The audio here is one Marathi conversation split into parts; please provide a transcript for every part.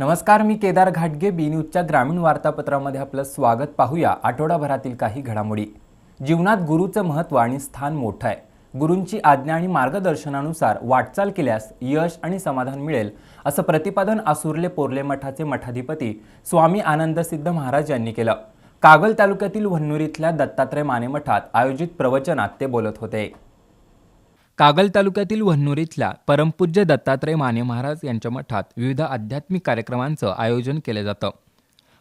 नमस्कार, मी केदार घाटगे. बी न्यूजच्या ग्रामीण वार्तापत्रामध्ये आपलं स्वागत. पाहूया आठवडाभरातील काही घडामोडी. जीवनात गुरुचं महत्त्व आणि स्थान मोठं आहे. गुरूंची आज्ञा आणि मार्गदर्शनानुसार वाटचाल केल्यास यश आणि समाधान मिळेल, असं प्रतिपादन आसुर्ले पोर्ले मठाचे मठाधिपती स्वामी आनंदसिद्ध महाराज यांनी केलं. कागल तालुक्यातील वन्नूर दत्तात्रय माने मठात आयोजित प्रवचनात ते बोलत होते. कागल तालुक्यातील वन्नूर परमपूज्य दत्तात्रय माने महाराज यांच्या मठात विविध आध्यात्मिक कार्यक्रमांचं आयोजन केलं जातं.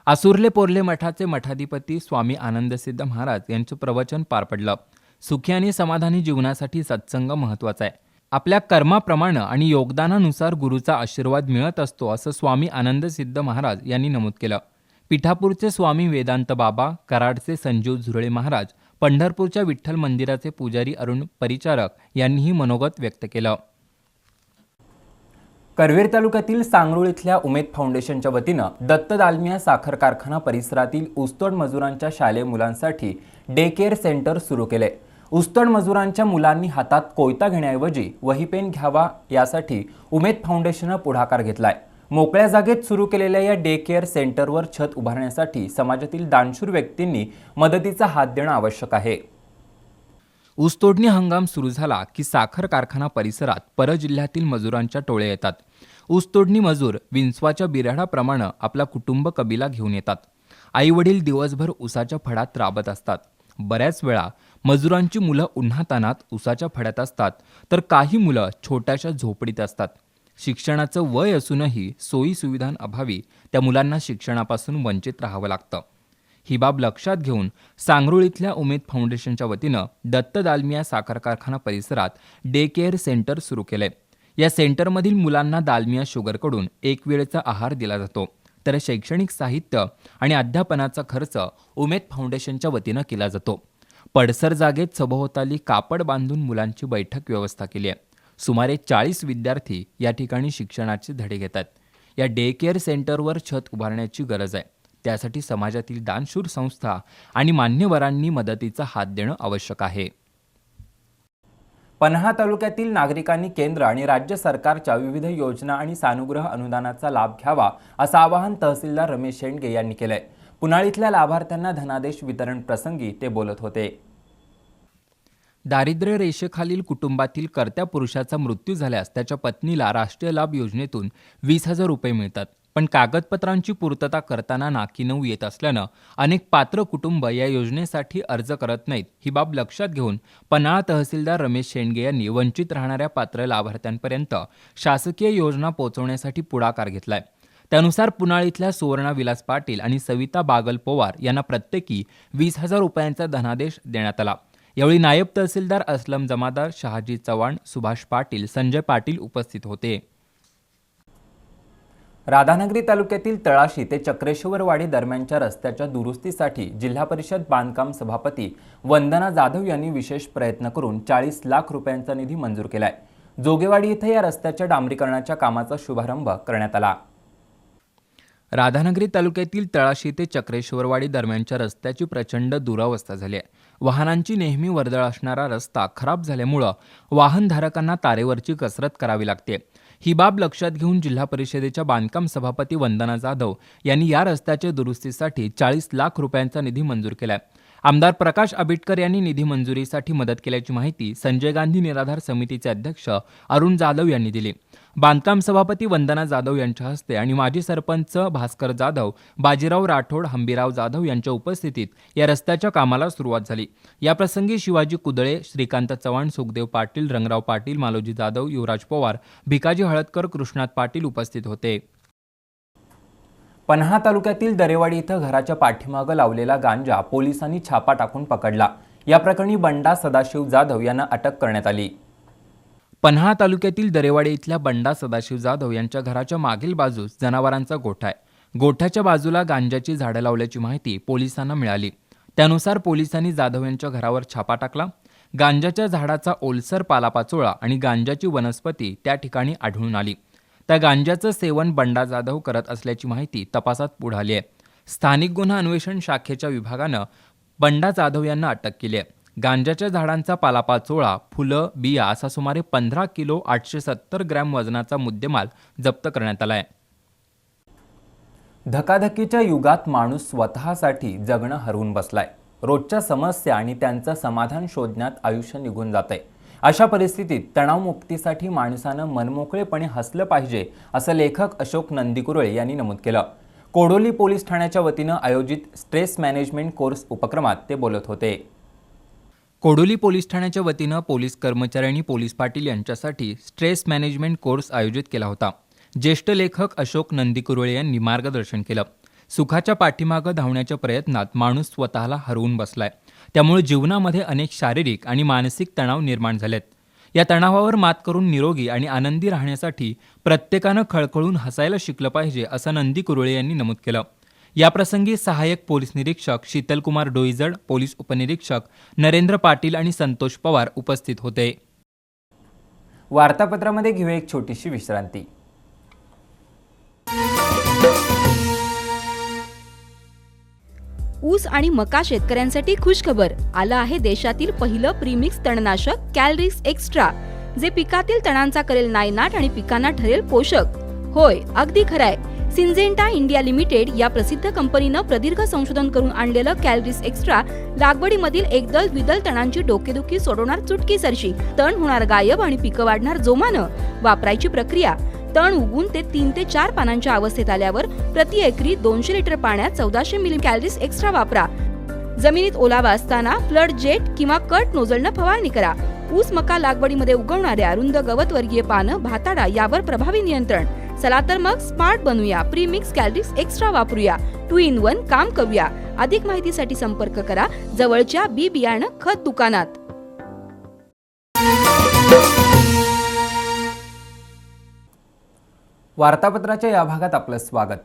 आसुर्ले पोर्ले मठाचे मठाधिपती स्वामी आनंदसिद्ध महाराज यांचं प्रवचन पार पडलं. सुखी आणि समाधानी जीवनासाठी सत्संग महत्त्वाचा आहे. आपल्या कर्माप्रमाणे आणि योगदानानुसार गुरुचा आशीर्वाद मिळत असतो, असं स्वामी आनंदसिद्ध महाराज यांनी नमूद केलं. पिठापूरचे स्वामी वेदांत बाबा, कराडचे संजीव झुरळे महाराज, पंढरपूरच्या विठ्ठल मंदिराचे पुजारी अरुण परिचारक यांनीही मनोगत व्यक्त केलं. करवीर तालुक्यातील सांगरूळ इथल्या उमेद फाउंडेशनच्या वतीनं दत्त दालमिया साखर कारखाना परिसरातील ऊसतोड मजुरांच्या शालेय मुलांसाठी डे केअर सेंटर सुरू केले. ऊसतोड मजुरांच्या मुलांनी हातात कोयता घेण्याऐवजी वही पेन घ्यावा, यासाठी उमेद फाउंडेशननं पुढाकार घेतलाय. मोकळ्या जागेत सुरू केलेल्या या डे केअर सेंटरवर छत उभारण्यासाठी समाजातील दानशूर व्यक्तींनी मदतीचा हात देणं आवश्यक आहे. ऊसतोडणी हंगाम सुरू झाला की साखर कारखाना परिसरात परजिल्ह्यातील मजुरांच्या टोळ्या येतात. ऊसतोडणी मजूर विंचवाच्या बिऱ्हाडाप्रमाणे आपला कुटुंब कबिला घेऊन येतात. आई वडील दिवसभर ऊसाच्या फडात राबत असतात. बऱ्याच वेळा मजुरांची मुलं उन्हातानात ऊसाच्या फड्यात असतात, तर काही मुलं छोट्याशा झोपडीत असतात. शिक्षणाचं वय असूनही सोयी सुविधांअभावी त्या मुलांना शिक्षणापासून वंचित राहावं लागतं. ही बाब लक्षात घेऊन सांगरूळ इथल्या उमेद फाउंडेशनच्या वतीनं दत्त दालमिया साखर कारखाना परिसरात डे केअर सेंटर सुरू केलंय. या सेंटरमधील मुलांना दालमिया शुगरकडून एक वेळेचा आहार दिला जातो, तर शैक्षणिक साहित्य आणि अध्यापनाचा खर्च उमेद फाउंडेशनच्या वतीनं केला जातो. पडसर जागेत सभोवताली कापड बांधून मुलांची बैठक व्यवस्था केली आहे. सुमारे 40 विद्यार्थी या ठिकाणी शिक्षणाचे धडे घेतात. या डे केअर सेंटरवर छत उभारण्याची गरज आहे. त्यासाठी समाजातील दानशूर संस्था आणि मान्यवरांनी मदतीचा हात देणं आवश्यक आहे. पन्हाळा तालुक्यातील नागरिकांनी केंद्र आणि राज्य सरकारच्या विविध योजना आणि सानुग्रह अनुदानाचा लाभ घ्यावा, असं आवाहन तहसीलदार रमेश शेंडगे यांनी केलंय. पुनाळीतल्या लाभार्थ्यांना धनादेश वितरण प्रसंगी ते बोलत होते. दारिद्र्य रेषेखालील कुटुंबातील कर्त्या पुरुषाचा मृत्यू झाल्यास त्याच्या पत्नीला राष्ट्रीय लाभ योजनेतून 20,000 रुपये मिळतात. पण कागदपत्रांची पूर्तता करताना नाकीनऊ येत असल्यानं अनेक पात्र कुटुंब या योजनेसाठी अर्ज करत नाहीत. ही बाब लक्षात घेऊन पन्हाळा तहसीलदार रमेश शेंडगे यांनी वंचित राहणाऱ्या पात्र लाभार्थ्यांपर्यंत शासकीय योजना पोहोचवण्यासाठी पुढाकार घेतलाय. त्यानुसार पुनाळीतल्या सुवर्णा विलास पाटील आणि सविता बागल पोवार यांना प्रत्येकी 20,000 रुपयांचा धनादेश देण्यात आला. यावेळी नायब तहसीलदार असलम जमादार, शहाजी चव्हाण, सुभाष पाटील, संजय पाटील उपस्थित होते. राधानगरी तालुक्यातील तळाशी ते चक्रेश्वरवाडी दरम्यानच्या रस्त्याच्या दुरुस्तीसाठी जिल्हा परिषद बांधकाम सभापती वंदना जाधव यांनी विशेष प्रयत्न करून 40 लाख रुपयांचा निधी मंजूर केलाय. जोगेवाडी इथे या रस्त्याच्या डांबरीकरणाच्या कामाचा शुभारंभ करण्यात आला. राधानगरी तालुक्यातील तळाशी ते चक्रेश्वरवाडी दरम्यानच्या रस्त्याची प्रचंड दुरावस्था झाली आहे. वाहनांची नेहमी वर्दळ असणारा रस्ता खराब झाल्यामुळं वाहनधारकांना तारेवरची कसरत करावी लागते. ही बाब लक्षात घेऊन जिल्हा परिषदेच्या बांधकाम सभापती वंदना जाधव यांनी या रस्त्याच्या दुरुस्तीसाठी 40 लाख रुपयांचा निधी मंजूर केलाय. आमदार प्रकाश आबिटकर यांनी निधी मंजुरीसाठी मदत केल्याची माहिती संजय गांधी निराधार समितीचे अध्यक्ष अरुण जाधव यांनी दिली. बांधकाम सभापती वंदना जाधव यांच्या हस्ते आणि माजी सरपंच भास्कर जाधव, बाजीराव राठोड, हंबीराव जाधव यांच्या उपस्थितीत या रस्त्याच्या कामाला सुरुवात झाली. याप्रसंगी शिवाजी कुदळे, श्रीकांत चव्हाण, सुखदेव पाटील, रंगराव पाटील, मालोजी जाधव, युवराज पवार, भिकाजी हळदकर, कृष्णात पाटील उपस्थित होते. पन्हाळा तालुक्यातील दरेवाडी इथं घराच्या पाठीमागं लावलेला गांजा पोलिसांनी छापा टाकून पकडला. या प्रकरणी बंडा सदाशिव जाधव यांना अटक करण्यात आली. पन्हाळा तालुक्यातील दरेवाडी इथल्या बंडा सदाशिव जाधव यांच्या घराच्या मागील बाजूस जनावरांचा गोठा आहे. गोठ्याच्या बाजूला गांजाची झाडं लावल्याची माहिती पोलिसांना मिळाली. त्यानुसार पोलिसांनी जाधव यांच्या घरावर छापा टाकला. गांजाच्या झाडाचा ओलसर पालापाचोळा आणि गांजाची वनस्पती त्या ठिकाणी आढळून आली. त्या गांजाचं सेवन बंडा जाधव करत असल्याची माहिती तपासात पुढे आली आहे. स्थानिक गुन्हा अन्वेषण शाखेच्या विभागानं बंडा जाधव यांना अटक केली आहे. गांजाच्या झाडांचा पालापाचोळा, फुलं, बिया असा सुमारे 15 किलो 870 ग्रॅम वजनाचा मुद्देमाल जप्त करण्यात आला आहे. धकाधकीच्या युगात माणूस स्वतःसाठी जगणं हरवून बसलाय. रोजच्या समस्या आणि त्यांचं समाधान शोधण्यात आयुष्य निघून जातंय. अशा परिस्थितीत तणावमुक्तीसाठी माणसानं मनमोकळेपणे हसलं पाहिजे, असं लेखक अशोक नंदीकुरळे यांनी नमूद केलं. कोडोली पोलीस ठाण्याच्या वतीनं आयोजित स्ट्रेस मॅनेजमेंट कोर्स उपक्रमात ते बोलत होते. कोडोली पोलीस ठाण्याच्या वतीनं पोलीस कर्मचाऱ्यांनी पोलीस पाटील यांच्यासाठी स्ट्रेस मॅनेजमेंट कोर्स आयोजित केला होता. ज्येष्ठ लेखक अशोक नंदीकुरळे यांनी मार्गदर्शन केलं. सुखाच्या पाठीमागं धावण्याच्या प्रयत्नात माणूस स्वतःला हरवून बसलाय. त्यामुळे जीवनामध्ये अनेक शारीरिक आणि मानसिक तणाव निर्माण झालेत. या तणावावर मात करून निरोगी आणि आनंदी राहण्यासाठी प्रत्येकानं खळखळून हसायला शिकलं पाहिजे, असं नंदीकुरळे यांनी नमूद केलं. याप्रसंगी सहाय्यक पोलीस निरीक्षक शीतलकुमार डोईजड, पोलीस उपनिरीक्षक नरेंद्र पाटील आणि संतोष पवार उपस्थित होते. वार्तापत्रामध्ये घेऊया एक छोटीशी विश्रांती. ऊस आणि मका शेतकऱ्यांसाठी खुशखबर. आलं आहे देशातील पहिलं प्रीमिक्स तणनाशक कॅलरिक्स एक्स्ट्रा, जे पिकातील तणांचा करेल नायनाट आणि पिकांना ठरेल पोषक. होय, अगदी खरंय. सिंजेंटा इंडिया लिमिटेड या प्रसिद्ध कंपनीनं प्रदीर्घ संशोधन करून आणलेलं कॅलरिक्स एक्स्ट्रा लागवडीमधील एकदल द्विदल तणांची डोकेदुखी सोडवणार चुटकीसरशी. तण होणार गायब आणि पिकं वाढणार जोमानं. वापरायची प्रक्रिया: तण उगून ते 3 ते 4 पानांच्या अवस्थेत आल्यावर प्रति एकरी 200 लिटर पाण्यात 1400 मिली कॅलरीज एक्स्ट्रा वापरा. जमिनीत ओलावा असताना फ्लड जेट किंवा कट नोझलनं फवारणी करा. ऊस मका लागवडीमध्ये उगवणाऱ्या रुंद गवतवर्गीय पानं, भाताडा यावर प्रभावी नियंत्रण. चला तर मग स्मार्ट बनूया. प्रीमिक्स कॅलरीज एक्स्ट्रा वापरूया. 2 in 1 काम करूया. अधिक माहितीसाठी संपर्क करा जवळच्या बी बियाणं खत दुकानात. वार्तापत्राच्या या भागात आपलं स्वागत.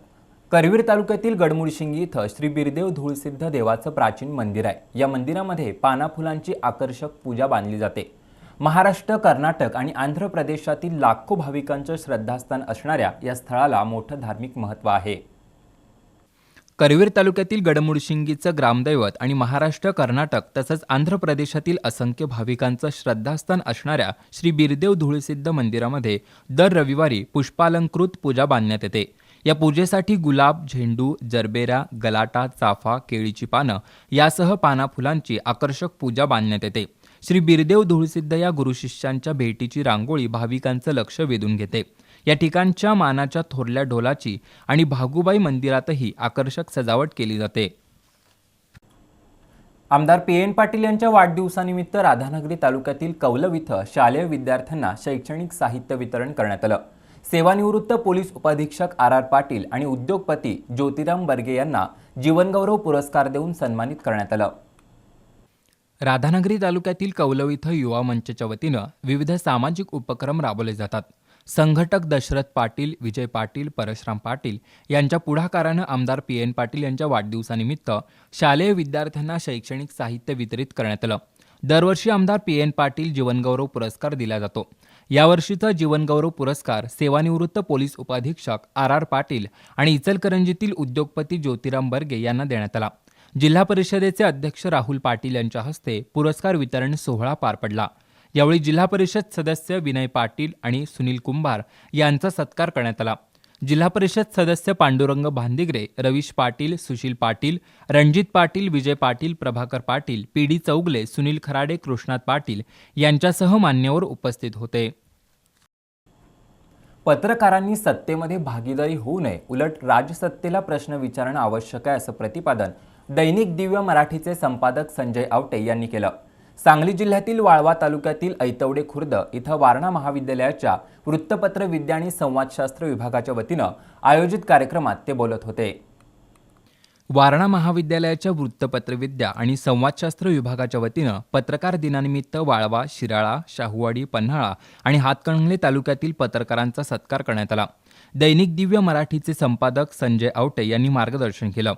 करवीर तालुक्यातील गडमुडशिंगी इथं श्री बिरदेव धूळसिद्ध देवाचं प्राचीन मंदिर आहे. या मंदिरामध्ये पाना फुलांची आकर्षक पूजा बांधली जाते. महाराष्ट्र, कर्नाटक आणि आंध्र प्रदेशातील लाखो भाविकांचं श्रद्धास्थान असणाऱ्या या स्थळाला मोठं धार्मिक महत्त्व आहे. करवीर तालुक्यातील गडमुडशिंगीचं ग्रामदैवत आणि महाराष्ट्र, कर्नाटक तसंच आंध्र प्रदेशातील असंख्य भाविकांचं श्रद्धास्थान असणाऱ्या श्री बिरदेव धूळसिद्ध मंदिरामध्ये दर रविवारी पुष्पालंकृत पूजा बांधण्यात येते. या पूजेसाठी गुलाब, झेंडू, जरबेरा, गलाटा, चाफा, केळीची पानं यासह पाना फुलांची आकर्षक पूजा बांधण्यात येते. श्री बिरदेव धूळसिद्ध या गुरुशिष्यांच्या भेटीची रांगोळी भाविकांचं लक्ष वेधून घेते. या ठिकाणच्या मानाच्या थोरल्या ढोलाची आणि भागुबाई मंदिरातही आकर्षक सजावट केली जाते. आमदार PN पाटील यांच्या वाढदिवसानिमित्त राधानगरी तालुक्यातील कौलव इथं शालेय विद्यार्थ्यांना शैक्षणिक साहित्य वितरण करण्यात आलं. सेवानिवृत्त पोलीस उपाधीक्षक RR पाटील आणि उद्योगपती ज्योतिराम बर्गे यांना जीवनगौरव पुरस्कार देऊन सन्मानित करण्यात आलं. राधानगरी तालुक्यातील कौलव इथं युवा मंचच्या वतीनं विविध सामाजिक उपक्रम राबवले जातात. संघटक दशरथ पाटील, विजय पाटील, परशुराम पाटील यांच्या पुढाकारानं आमदार PN पाटील यांच्या वाढदिवसानिमित्त शालेय विद्यार्थ्यांना शैक्षणिक साहित्य वितरित करण्यात आलं. दरवर्षी आमदार PN पाटील जीवनगौरव पुरस्कार दिला जातो. यावर्षीचा जीवनगौरव पुरस्कार सेवानिवृत्त पोलीस उपाधीक्षक RR पाटील आणि इचलकरंजीतील उद्योगपती ज्योतिराम बर्गे यांना देण्यात आला. जिल्हा परिषदेचे अध्यक्ष राहुल पाटील यांच्या हस्ते पुरस्कार वितरण सोहळा पार पडला. यावेळी जिल्हा परिषद सदस्य विनय पाटील आणि सुनील कुंभार यांचा सत्कार करण्यात आला. जिल्हा परिषद सदस्य पांडुरंग भांदिगरे, रवीश पाटील, सुशील पाटील, रणजित पाटील, विजय पाटील, प्रभाकर पाटील, PD चौगले, सुनील खराडे, कृष्णात पाटील यांच्यासह मान्यवर उपस्थित होते. पत्रकारांनी सत्तेमध्ये भागीदारी होऊ नये, उलट राजसत्तेला प्रश्न विचारणं आवश्यक आहे, असं प्रतिपादन दैनिक दिव्य मराठीचे संपादक संजय आवटे यांनी केलं. सांगली जिल्ह्यातील वाळवा तालुक्यातील ऐतवडे खुर्द इथं वारणा महाविद्यालयाच्या वृत्तपत्र विद्या आणि संवादशास्त्र विभागाच्या वतीनं आयोजित कार्यक्रमात ते बोलत होते. वारणा महाविद्यालयाच्या वृत्तपत्र विद्या आणि संवादशास्त्र विभागाच्या वतीनं पत्रकार दिनानिमित्त वाळवा, शिराळा, शाहूवाडी, पन्हाळा आणि हातकणंगले तालुक्यातील पत्रकारांचा सत्कार करण्यात आला. दैनिक दिव्य मराठीचे संपादक संजय आवटे यांनी मार्गदर्शन केलं.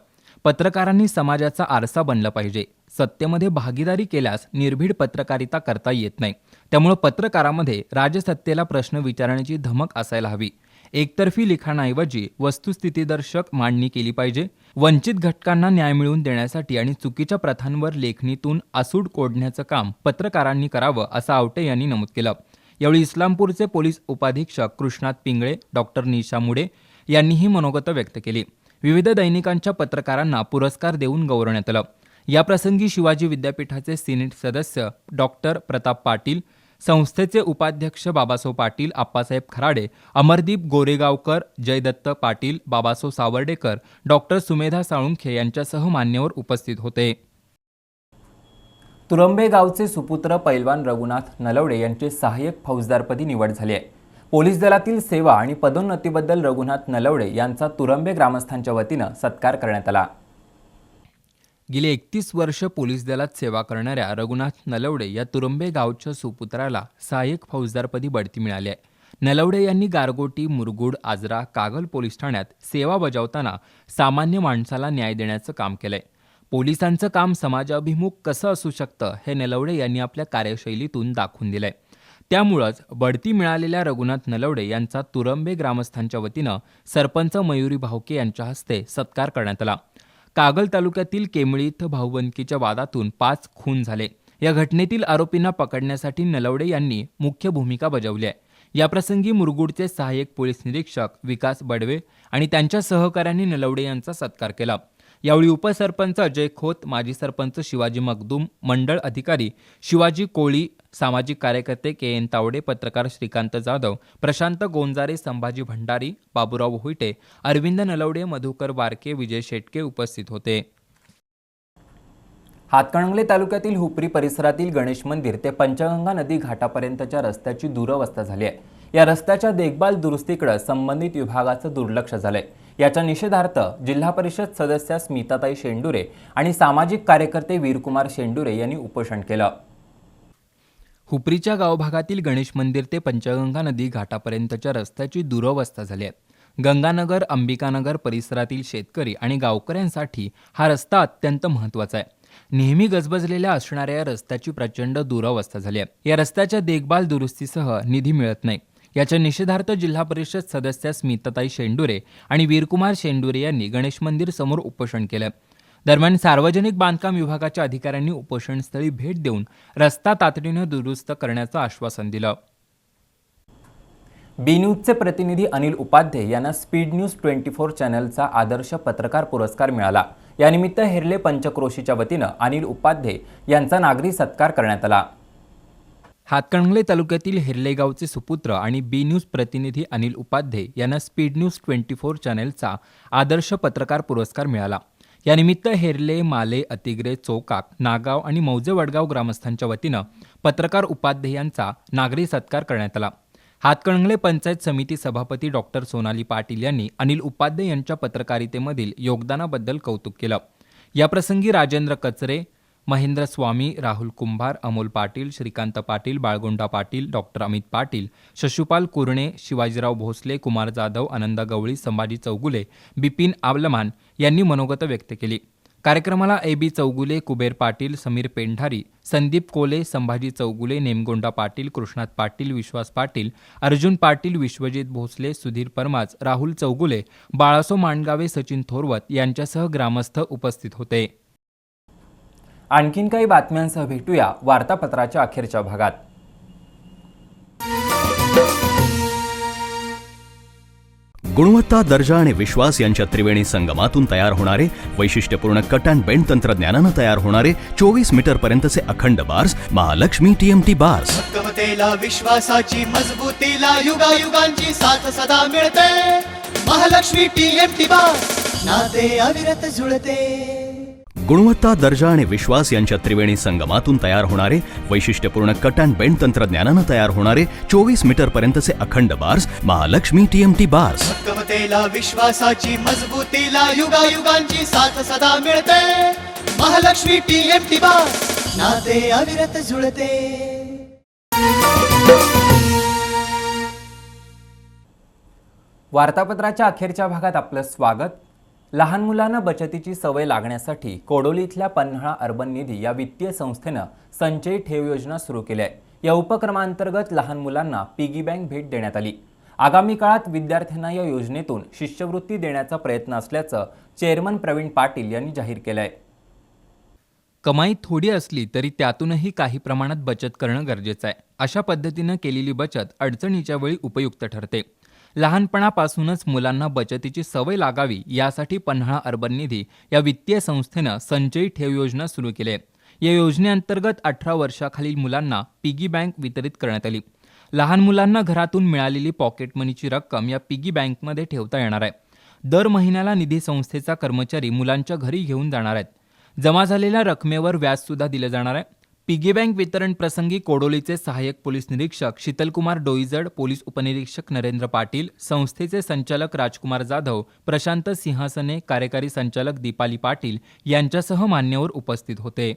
पत्रकारांनी समाजाचा आरसा बनला पाहिजे. सत्तेमध्ये भागीदारी केल्यास निर्भीड पत्रकारिता करता येत नाही. त्यामुळे पत्रकारामध्ये राजसत्तेला प्रश्न विचारण्याची धमक असायला हवी. एकतर्फी लिखाणाऐवजी वस्तुस्थितीदर्शक मांडणी केली पाहिजे. वंचित घटकांना न्याय मिळवून देण्यासाठी आणि चुकीच्या प्रथांवर लेखणीतून आसूड कोडण्याचं काम पत्रकारांनी करावं, असं आवटे यांनी नमूद केलं. यावेळी इस्लामपूरचे पोलीस उपाधीक्षक कृष्णात पिंगळे, डॉक्टर निशा मुडे यांनीही मनोगत व्यक्त केली. विविध दैनिकांच्या पत्रकारांना पुरस्कार देऊन गौरवण्यात आलं. याप्रसंगी शिवाजी विद्यापीठाचे सिनेट सदस्य डॉक्टर प्रताप पाटील, संस्थेचे उपाध्यक्ष बाबासाहेब पाटील, आप्पासाहेब खराडे, अमरदीप गोरेगावकर, जयदत्त पाटील, बाबासाहेब सावर्डेकर, डॉक्टर सुमेधा साळुंखे यांच्यासह मान्यवर उपस्थित होते. तुरंबे गावचे सुपुत्र पैलवान रघुनाथ नलवडे यांची सहाय्यक फौजदारपदी निवड झाली आहे. पोलीस दलातील सेवा आणि पदोन्नतीबद्दल रघुनाथ नलवडे यांचा तुरंबे ग्रामस्थांच्या वतीनं सत्कार करण्यात आला. गेली 31 वर्ष पोलीस दलात सेवा करणाऱ्या रघुनाथ नलवडे या तुरंबे गावच्या सुपुत्राला सहाय्यक फौजदारपदी बढती मिळाली आहे. नलवडे यांनी गारगोटी, मुरगुड, आजरा, कागल पोलीस ठाण्यात सेवा बजावताना सामान्य माणसाला न्याय देण्याचं काम केलंय. पोलिसांचं काम समाजाभिमुख कसं असू शकतं हे नलवडे यांनी आपल्या कार्यशैलीतून दाखवून दिलंय. त्यामुळंच बढती मिळालेल्या रघुनाथ नलवडे यांचा तुरंबे ग्रामस्थांच्या वतीनं सरपंच मयुरी भावके यांच्या हस्ते सत्कार करण्यात आला. कागल तालुक्यातील केमळी इथं भाऊबंदकीच्या वादातून 5 खून झाले. या घटनेतील आरोपींना पकडण्यासाठी नलवडे यांनी मुख्य भूमिका बजावली आहे. याप्रसंगी मुरगुडचे सहाय्यक पोलीस निरीक्षक विकास बडवे आणि त्यांच्या सहकाऱ्यांनी नलवडे यांचा सत्कार केला. यावेळी उपसरपंच अजय खोत, माजी सरपंच शिवाजी मगदूम, मंडळ अधिकारी शिवाजी कोळी, सामाजिक कार्यकर्ते के.एन. तावडे, पत्रकार श्रीकांत जाधव, प्रशांत गोंजारे, संभाजी भंडारी, बाबूराव हुईटे, अरविंद नलवडे, मधुकर वारके, विजय शेटके उपस्थित होते. हातकणंगले तालुक्यातील हुपरी परिसरातील गणेश मंदिर ते पंचगंगा नदी घाटापर्यंतच्या रस्त्याची दुरवस्था झाली आहे. या रस्त्याच्या देखभाल दुरुस्तीकडे संबंधित विभागाचं दुर्लक्ष झालंय. याच्या निषेधार्थ जिल्हा परिषद सदस्या स्मिताताई शेंडुरे आणि सामाजिक कार्यकर्ते वीरकुमार शेंडुरे यांनी उपोषण केलं. हुपरीच्या गावभागातील गणेश मंदिर ते पंचगंगा नदी घाटापर्यंतच्या रस्त्याची दुरवस्था झाली आहे. गंगानगर, अंबिकानगर परिसरातील शेतकरी आणि गावकऱ्यांसाठी हा रस्ता अत्यंत महत्त्वाचा आहे. नेहमी गजबजलेल्या असणाऱ्या या रस्त्याची प्रचंड दुरवस्था झाली आहे. या रस्त्याच्या देखभाल दुरुस्तीसह निधी मिळत नाही. याच्या निषेधार्थ जिल्हा परिषद सदस्या स्मिताताई शेंडुरे आणि वीरकुमार शेंडुरे यांनी गणेश मंदिर समोर उपोषण केलं. दरम्यान सार्वजनिक बांधकाम विभागाच्या अधिकाऱ्यांनी उपोषणस्थळी भेट देऊन रस्ता तातडीनं दुरुस्त करण्याचं आश्वासन दिलं. बी न्यूजचे प्रतिनिधी अनिल उपाध्ये यांना स्पीड न्यूज 24 चॅनलचा आदर्श पत्रकार पुरस्कार मिळाला. यानिमित्त हेरले पंचक्रोशीच्या वतीनं अनिल उपाध्ये यांचा नागरी सत्कार करण्यात आला. हातकणंगले तालुक्यातील हेरले गावचे सुपुत्र आणि बी न्यूज प्रतिनिधी अनिल उपाध्ये यांना स्पीड न्यूज 24 चॅनलचा आदर्श पत्रकार पुरस्कार मिळाला. यानिमित्त हेरले, माले, अतिग्रे, चोकाक, नागाव आणि मौजे वडगाव ग्रामस्थांच्या वतीनं पत्रकार उपाध्ये यांचा नागरी सत्कार करण्यात आला. हातकणंगले पंचायत समिती सभापती डॉक्टर सोनाली पाटील यांनी अनिल उपाध्ये यांच्या पत्रकारितेमधील योगदानाबद्दल कौतुक केलं. याप्रसंगी राजेंद्र कचरे, महेंद्र स्वामी, राहुल कुंभार, अमोल पाटील, श्रीकांत पाटील, बाळगोंडा पाटील, डॉक्टर अमित पाटील, शशुपाल कुरणे, शिवाजीराव भोसले, कुमार जाधव, आनंद गवळी, संभाजी चौगुले, बिपिन आवलमान यांनी मनोगत व्यक्त केली. कार्यक्रमाला ए.बी. चौगुले, कुबेर पाटील, समीर पेंढारी, संदीप कोले, संभाजी चौगुले, नेमगोंडा पाटील, कृष्णात पाटील, विश्वास पाटील, अर्जुन पाटील, विश्वजित भोसले, सुधीर परमाच, राहुल चौगुले, बाळासो मांडगावे, सचिन थोरवत यांच्यासह ग्रामस्थ उपस्थित होते. आणखीन काही बातम्यांसह भेटूया वार्तापत्राच्या अखेरच्या भागात. गुणवत्ता, दर्जा आणि विश्वास यांच्या त्रिवेणी संगमातून तयार होणारे वैशिष्ट्यपूर्ण कट अँड बेंड तंत्रज्ञानानं तयार होणारे 24 मीटर पर्यंतचे अखंड बार्स महालक्ष्मी TMT बार्स. भक्कमतेला, विश्वासाची मजबूतीला युगायुगांची साथ सदा मिळते. महालक्ष्मी TMT बार्स, नाते अविरत जुळते. गुणवत्ता, दर्जा आणि विश्वास यांच्या त्रिवेणी संगमातून तयार होणारे वैशिष्ट्यपूर्ण कट अँड बेंड तंत्रज्ञानानं तयार होणारे 24 मीटर पर्यंतचे अखंड बार्स महालक्ष्मी TMT बार्स. भक्कमतेला, विश्वासाची मजबूतीला युगायुगांची साथ सदा मिळते. महालक्ष्मी TMT बार्स, नाते अविरत जुळते. वार्तापत्राच्या अखेरच्या भागात आपलं स्वागत. लहान मुलांना बचतीची सवय लागण्यासाठी कोडोली इथल्या पन्हाळा अर्बन निधी या वित्तीय संस्थेनं संचयी ठेव योजना सुरू केली आहे. या उपक्रमांतर्गत लहान मुलांना पिगी बँक भेट देण्यात आली. आगामी काळात विद्यार्थ्यांना या योजनेतून शिष्यवृत्ती देण्याचा प्रयत्न असल्याचं चेअरमन प्रवीण पाटील यांनी जाहीर केलं आहे. कमाई थोडी असली तरी त्यातूनही काही प्रमाणात बचत करणं गरजेचं आहे. अशा पद्धतीनं केलेली बचत अडचणीच्या वेळी उपयुक्त ठरते. लहानपणापासूनच मुलांना बचतीची सवय लागावी यासाठी पन्हाळा अर्बन निधी या वित्तीय संस्थेनं संचयी ठेव योजना सुरू केली आहे. या योजनेअंतर्गत 18 वर्षाखालील मुलांना पिगी बँक वितरित करण्यात आली. लहान मुलांना घरातून मिळालेली पॉकेट मनीची रक्कम या पिगी बँकमध्ये ठेवता येणार आहे. दर महिन्याला निधी संस्थेचा कर्मचारी मुलांच्या घरी घेऊन जाणार आहेत. जमा झालेल्या रकमेवर व्याज सुद्धा दिले जाणार आहे. पिगी बँक वितरण प्रसंगी कोडोलीचे सहाय्यक पोलीस निरीक्षक शीतलकुमार डोईजड, पोलीस उपनिरीक्षक नरेंद्र पाटील, संस्थेचे संचालक राजकुमार जाधव, प्रशांत सिंहासने, कार्यकारी संचालक दीपाली पाटील यांच्यासह मान्यवर उपस्थित होते.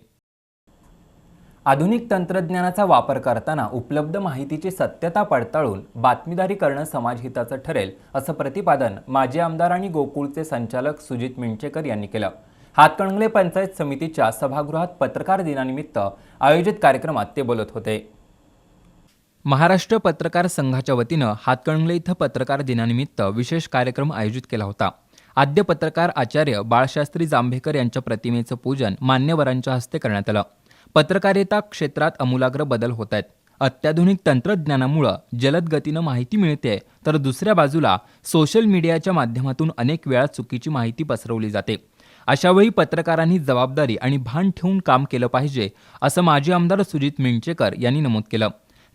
आधुनिक तंत्रज्ञानाचा वापर करताना उपलब्ध माहितीची सत्यता पडताळून बातमीदारी करणं समाजहिताचं ठरेल, असं प्रतिपादन माजी आमदार आणि गोकुळचे संचालक सुजित मिंचेकर यांनी केलं. हातकणंगले पंचायत समितीच्या सभागृहात पत्रकार दिनानिमित्त आयोजित कार्यक्रमात ते बोलत होते. महाराष्ट्र पत्रकार संघाच्या वतीनं हातकणंगले इथं पत्रकार दिनानिमित्त विशेष कार्यक्रम आयोजित केला होता. आद्य पत्रकार आचार्य बाळशास्त्री जांभेकर यांच्या प्रतिमेचं पूजन मान्यवरांच्या हस्ते करण्यात आलं. पत्रकारिता क्षेत्रात आमूलाग्र बदल होत आहेत. अत्याधुनिक तंत्रज्ञानामुळे जलद गतीनं माहिती मिळते, तर दुसऱ्या बाजूला सोशल मीडियाच्या माध्यमातून अनेक वेळा चुकीची माहिती पसरवली जाते. अशावेळी पत्रकारांनी जबाबदारी आणि भान ठेवून काम केलं पाहिजे, असं माजी आमदार सुजित मिंचेकर यांनी नमूद केलं.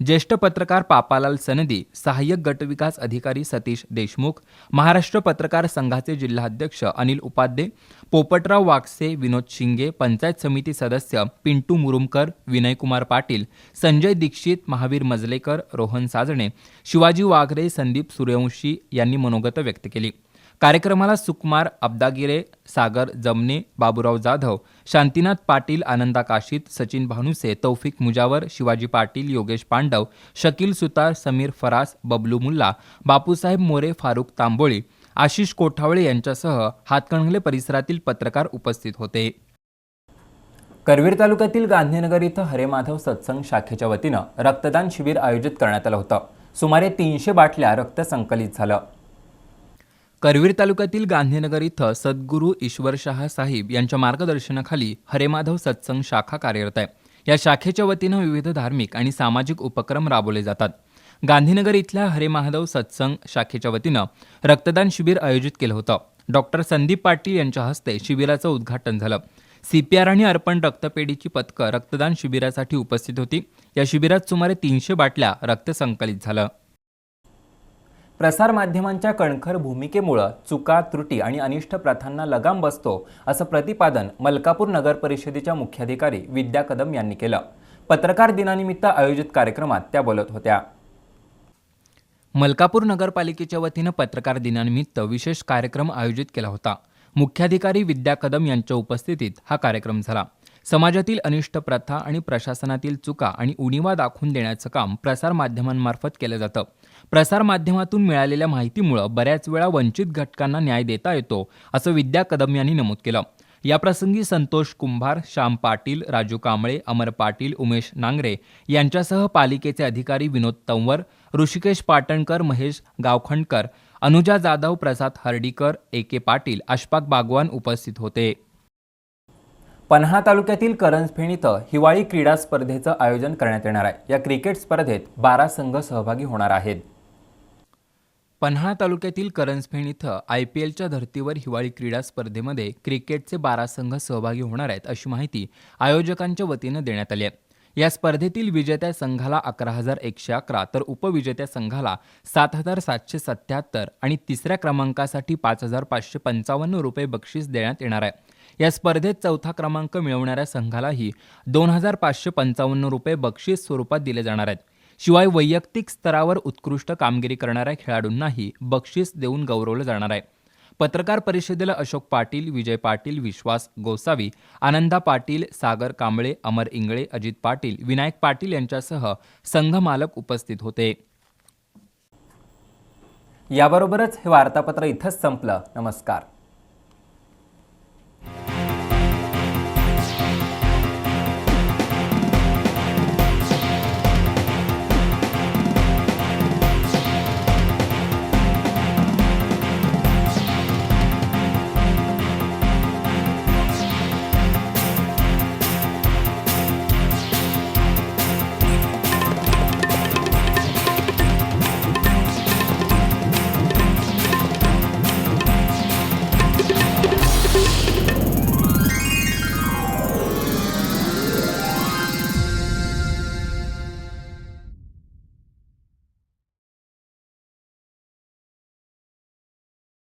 ज्येष्ठ पत्रकार पापालाल सनदी, सहाय्यक गटविकास अधिकारी सतीश देशमुख, महाराष्ट्र पत्रकार संघाचे जिल्हाध्यक्ष अनिल उपाध्ये, पोपटराव वागसे, विनोद शिंगे, पंचायत समिती सदस्य पिंटू मुरुमकर, विनयकुमार पाटील, संजय दीक्षित, महावीर मजलेकर, रोहन साजणे, शिवाजी वाघरे, संदीप सूर्यवंशी यांनी मनोगत व्यक्त केली. कार्यक्रमाला सुकुमार अब्दागिरे, सागर जमने, बाबूराव जाधव, शांतीनाथ पाटील, आनंदा काशीत, सचिन भानुसे, तौफिक मुजावर, शिवाजी पाटील, योगेश पांडव, शकील सुतार, समीर फरास, बबलू मुल्ला, बापूसाहेब मोरे, फारुख तांबोळी, आशिष कोठावळे यांच्यासह हातकणंगले परिसरातील पत्रकार उपस्थित होते. करवीर तालुक्यातील गांधीनगर इथं हरेमाधव सत्संग शाखेच्या वतीनं रक्तदान शिबिर आयोजित करण्यात आलं होतं. सुमारे 300 बाटल्या रक्त संकलित झालं. करवीर तालुक्यातील गांधीनगर इथं सद्गुरू ईश्वरशाह साहिब यांच्या मार्गदर्शनाखाली हरेमाधव सत्संग शाखा कार्यरत आहे. या शाखेच्या वतीनं विविध धार्मिक आणि सामाजिक उपक्रम राबवले जातात. गांधीनगर इथल्या हरेमाधव सत्संग शाखेच्या वतीनं रक्तदान शिबिर आयोजित केलं होतं. डॉक्टर संदीप पाटील यांच्या हस्ते शिबिराचं उद्घाटन झालं. CPR आणि अर्पण रक्तपेढीची पथकं रक्तदान शिबिरासाठी उपस्थित होती. या शिबिरात सुमारे 300 बाटल्या रक्त संकलित झालं. प्रसारमाध्यमांच्या कणखर भूमिकेमुळे चुका, त्रुटी आणि अनिष्ट प्रथांना लगाम बसतो, असं प्रतिपादन मलकापूर नगर परिषदेच्या मुख्याधिकारी विद्या कदम यांनी केलं. पत्रकार दिनानिमित्त आयोजित कार्यक्रमात त्या बोलत होत्या. मलकापूर नगरपालिकेच्या वतीनं पत्रकार दिनानिमित्त विशेष कार्यक्रम आयोजित केला होता. मुख्याधिकारी विद्या कदम यांच्या उपस्थितीत हा कार्यक्रम झाला. समाजातील अनिष्ट प्रथा आणि प्रशासनातील चुका आणि उणिवा दाखवून देण्याचं काम प्रसारमाध्यमांमार्फत केलं जातं. प्रसारमाध्यमातून मिळालेल्या माहितीमुळे बऱ्याच वेळा वंचित घटकांना न्याय देता येतो, असं विद्या कदम यांनी नमूद केलं. याप्रसंगी संतोष कुंभार, श्याम पाटील, राजू कांबळे, अमर पाटील, उमेश नांगरे यांच्यासह पालिकेचे अधिकारी विनोद तंवर, ऋषिकेश पाटणकर, महेश गावखंडकर, अनुजा जाधव, प्रसाद हर्डीकर, AK पाटील, अशफाक बागवान उपस्थित होते. पन्हाळा तालुक्यातील करंजफेण इथं हिवाळी क्रीडा स्पर्धेचं आयोजन करण्यात येणार आहे. या क्रिकेट स्पर्धेत 12 संघ सहभागी होणार आहेत. पन्हाळा तालुक्यातील करंजफेण इथं IPLच्या धर्तीवर हिवाळी क्रीडा स्पर्धेमध्ये क्रिकेटचे 12 संघ सहभागी होणार आहेत, अशी माहिती आयोजकांच्या वतीनं देण्यात आली आहे. या स्पर्धेतील विजेत्या संघाला 11,111 तर उपविजेत्या संघाला 7,777 आणि तिसऱ्या क्रमांकासाठी 5,555 रुपये बक्षीस देण्यात येणार आहे. या स्पर्धेत चौथा क्रमांक मिळवणाऱ्या संघालाही 2,555 रुपये बक्षीस स्वरूपात दिले जाणार आहेत. शिवाय वैयक्तिक स्तरावर उत्कृष्ट कामगिरी करणाऱ्या खेळाडूंनाही बक्षीस देऊन गौरवलं जाणार आहे. पत्रकार परिषदेला अशोक पाटील, विजय पाटील, विश्वास गोसावी, आनंदा पाटील, सागर कांबळे, अमर इंगळे, अजित पाटील, विनायक पाटील यांच्यासह संघ मालक उपस्थित होते. याबरोबरच हे वार्तापत्र इथंच संपलं. नमस्कार.